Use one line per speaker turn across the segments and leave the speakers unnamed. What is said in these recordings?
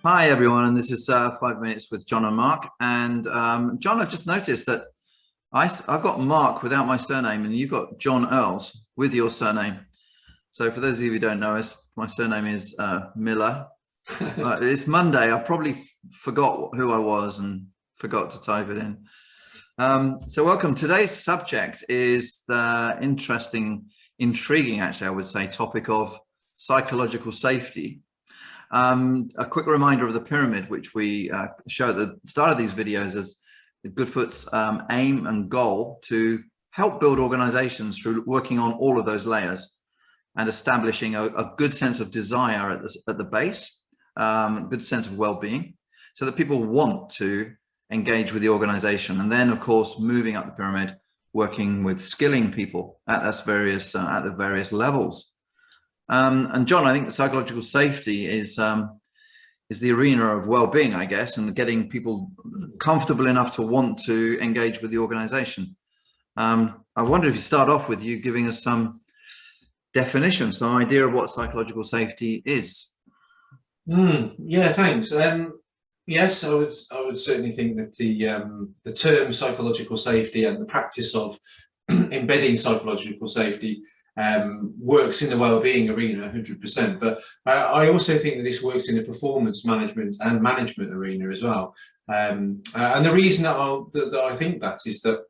Hi everyone, and this is 5 minutes with John and Mark. And John, I've just noticed that I've got Mark without my surname, and you've got John Earls with your surname. So for those of you who don't know us, my surname is Miller. It's Monday. I probably forgot who I was and forgot to type it in. So welcome. Today's subject is the intriguing, actually, I would say, topic of psychological safety. A quick reminder of the pyramid, which we show at the start of these videos, as Goodfoot's aim and goal to help build organizations through working on all of those layers and establishing a good sense of desire at the base, good sense of well-being, so that people want to engage with the organization. And then, of course, moving up the pyramid, working with skilling people at the various levels. And John, I think psychological safety is the arena of well-being, I guess, and getting people comfortable enough to want to engage with the organization. I wonder if you start off with you giving us some definition, some idea of what psychological safety is.
Yeah, thanks. Yes, I would certainly think that the term psychological safety and the practice of embedding psychological safety works in the well-being arena 100%, but I also think that this works in the performance management and management arena as well. And the reason that I think that is that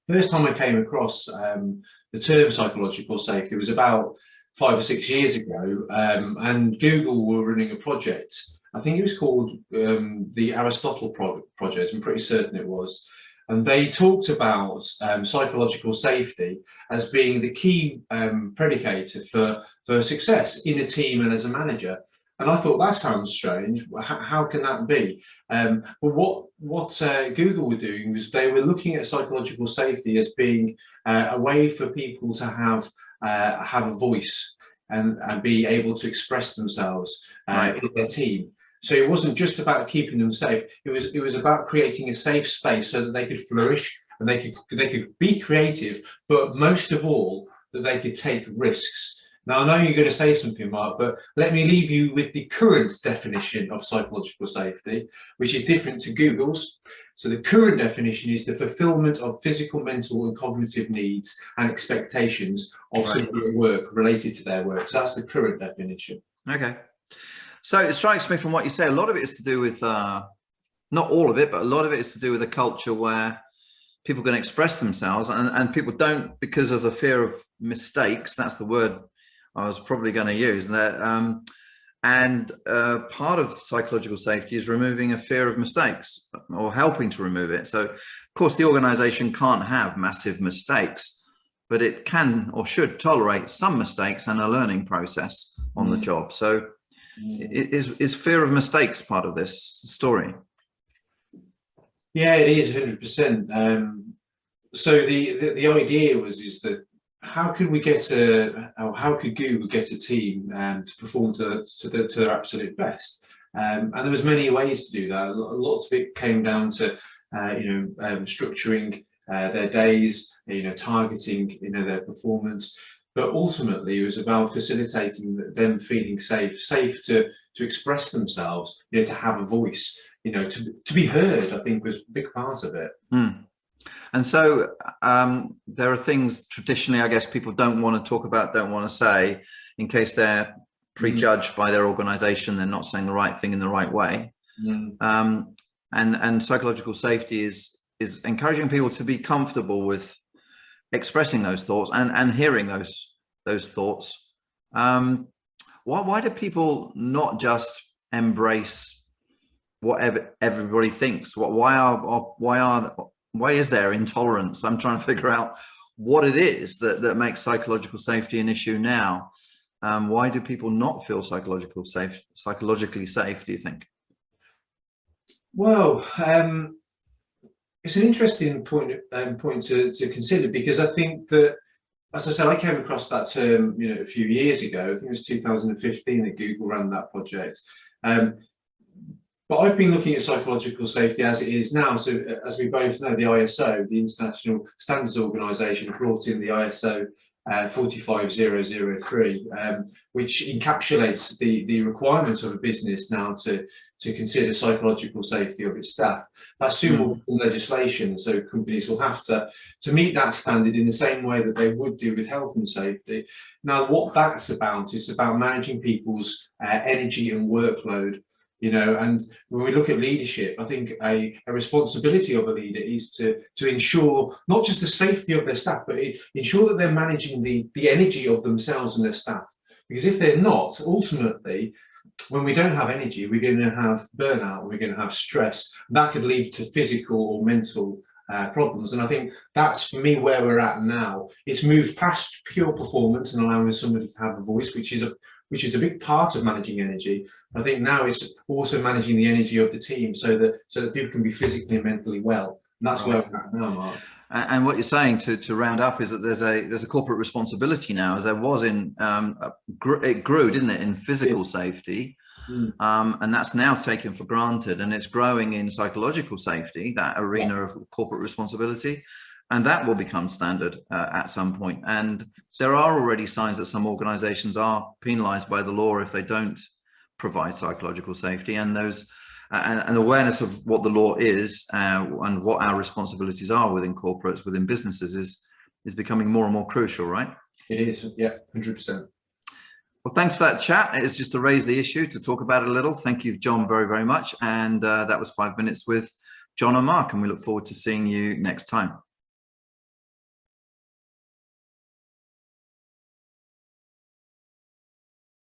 first time I came across the term psychological safety was about 5 or 6 years ago, and Google were running a project. I think it was called the Aristotle project. I'm pretty certain it was. And they talked about psychological safety as being the key predicator for success in a team and as a manager. And I thought, that sounds strange. How can that be? But what Google were doing was they were looking at psychological safety as being a way for people to have a voice and be able to express themselves in their team. So it wasn't just about keeping them safe. It was about creating a safe space so that they could flourish and they could be creative, but most of all, that they could take risks. Now, I know you're going to say something, Mark, but let me leave you with the current definition of psychological safety, which is different to Google's. So the current definition is the fulfillment of physical, mental, and cognitive needs and expectations of somebody at work related to their work. So that's the current definition.
Okay. So it strikes me from what you say, a lot of it is to do with, not all of it, but a lot of it is to do with a culture where people can express themselves and people don't, because of the fear of mistakes. That's the word I was probably going to use. That, part of psychological safety is removing a fear of mistakes or helping to remove it. So, of course, the organization can't have massive mistakes, but it can or should tolerate some mistakes and a learning process on the job. So is fear of mistakes part of this story?
Yeah, it is 100%. So the idea is that how could Google get a team to perform to their absolute best? And there was many ways to do that. Lots of it came down to structuring their days, targeting their performance. But ultimately, it was about facilitating them feeling safe to express themselves, to have a voice, to be heard. I think was a big part of it.
And so there are things traditionally, I guess, people don't want to talk about, don't want to say, in case they're prejudged by their organization, they're not saying the right thing in the right way. And psychological safety is encouraging people to be comfortable with expressing those thoughts and hearing those thoughts. Why do people not just embrace whatever everybody thinks? Why is there intolerance? I'm trying to figure out what it is that makes psychological safety an issue now. Why do people not feel psychologically safe, do you think?
Well, it's an interesting point to consider, because I think that, as I said, I came across that term a few years ago. I think it was 2015 that Google ran that project. But I've been looking at psychological safety as it is now. So as we both know, the ISO, the International Standards Organization, brought in the ISO 45003, which encapsulates the requirements of a business now to consider psychological safety of its staff. That soon will become legislation, so companies will have to meet that standard in the same way that they would do with health and safety. Now, what that's about is about managing people's energy and workload. You know, and when we look at leadership, I think a responsibility of a leader is to ensure not just the safety of their staff, but ensure that they're managing the energy of themselves and their staff. Because if they're not, ultimately, when we don't have energy, we're going to have burnout, we're going to have stress. That could lead to physical or mental problems. And I think that's, for me, where we're at now. It's moved past pure performance and allowing somebody to have a voice, which is a big part of managing energy. I think now it's also managing the energy of the team so that people can be physically and mentally well. And that's where we're at now, Mark.
And what you're saying to round up is that there's a corporate responsibility now, as there was in it grew, didn't it, in physical safety, and that's now taken for granted, and it's growing in psychological safety, that arena of corporate responsibility. And that will become standard at some point. And there are already signs that some organizations are penalized by the law if they don't provide psychological safety, and those and awareness of what the law is and what our responsibilities are within corporates, within businesses is becoming more and more crucial, right?
It is, yeah, 100%.
Well, thanks for that chat. It's just to raise the issue, to talk about it a little. Thank you, John, very, very much. And that was 5 minutes with John and Mark, and we look forward to seeing you next time.